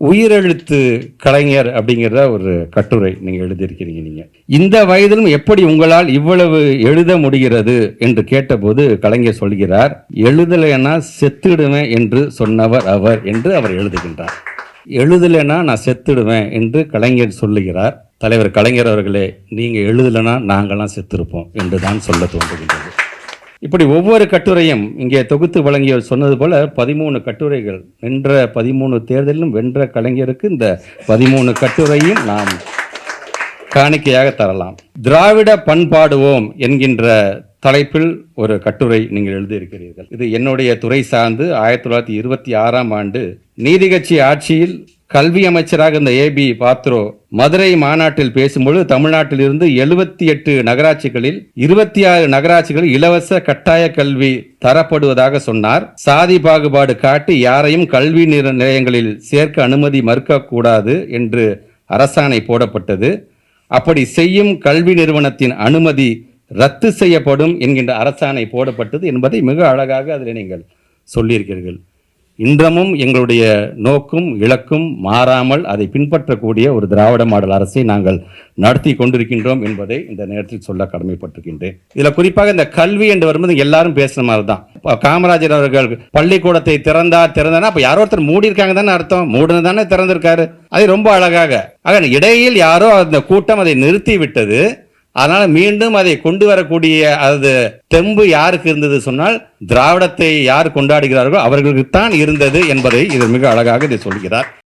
உயிரெழுத்து கலைஞர் அப்படிங்கிறத ஒரு கட்டுரை நீங்க எழுதியிருக்கிறீங்க. நீங்க இந்த வயதிலும் எப்படி உங்களால் இவ்வளவு எழுத முடிகிறது என்று கேட்டபோது கலைஞர் சொல்கிறார், எழுதலைன்னா செத்துடுவேன் என்று சொன்னவர் அவர் என்று அவர் எழுதுகின்றார். எழுதலைன்னா நான் செத்துடுவேன் என்று கலைஞர் சொல்லுகிறார். தலைவர் கலைஞர் அவர்களே, நீங்க எழுதலைன்னா நாங்கள்லாம் செத்திருப்போம் என்று தான் சொல்ல தோன்றுகின்றது. இப்படி ஒவ்வொரு கட்டுரையும் இங்கே தொகுத்து வழங்கியவர் சொன்னது போல 13 கட்டுரைகள், வென்ற 13 தேர்தலிலும் வென்ற கலைஞருக்கு இந்த 13 கட்டுரையும் நாம் காணிக்கையாக தரலாம். திராவிட பண்பாடுவோம் என்கின்ற தலைப்பில் ஒரு கட்டுரை நீங்கள் எழுதியிருக்கிறீர்கள். இது என்னுடைய துறை சார்ந்து 1926ஆம் ஆண்டு நீதிக்கட்சி ஆட்சியில் கல்வி அமைச்சராக இருந்த ஏபி பாத்ரோ மதுரை மாநாட்டில் பேசும்பொழுது தமிழ்நாட்டில் இருந்து 78 நகராட்சிகளில் 26 நகராட்சிகளில் இலவச கட்டாய கல்வி தரப்படுவதாக சொன்னார். சாதி பாகுபாடு காட்டி யாரையும் கல்வி நிலையங்களில் சேர்க்க அனுமதி மறுக்கக்கூடாது என்று அரசாணை போடப்பட்டது. அப்படி செய்யும் கல்வி நிறுவனத்தின் அனுமதி ரத்து செய்யப்படும் என்கின்ற அரசாணை போடப்பட்டது என்பதை மிக அழகாக அதில் நீங்கள் சொல்லியிருக்கிறீர்கள். இன்றமும் எங்களுடைய நோக்கும் இலக்கும் மாறாமல் அதை பின்பற்றக்கூடிய ஒரு திராவிட மாடல் அரசை நாங்கள் நடத்தி கொண்டிருக்கின்றோம் என்பதை இந்த நேரத்தில் சொல்ல கடமைப்பட்டிருக்கின்றேன். இதுல குறிப்பாக இந்த கல்வி என்று வரும்போது எல்லாரும் பேசுற மாதிரி தான். காமராஜர் அவர்கள் பள்ளிக்கூடத்தை திறந்தானா அப்ப யாரோ ஒருத்தர் மூடி இருக்காங்க தானே அர்த்தம், மூடுனது தானே திறந்திருக்காரு. அது ரொம்ப அழகாக இடையில் யாரோ அந்த கூட்டம் அதை நிறுத்தி விட்டது. அதனால மீண்டும் அதை கொண்டு வரக்கூடிய அது தெம்பு யாருக்கு இருந்தது சொன்னால், திராவிடத்தை யார் கொண்டாடுகிறார்களோ அவர்களுக்கு தான் இருந்தது என்பதை இது மிக அழகாக இதை சொல்கிறார்.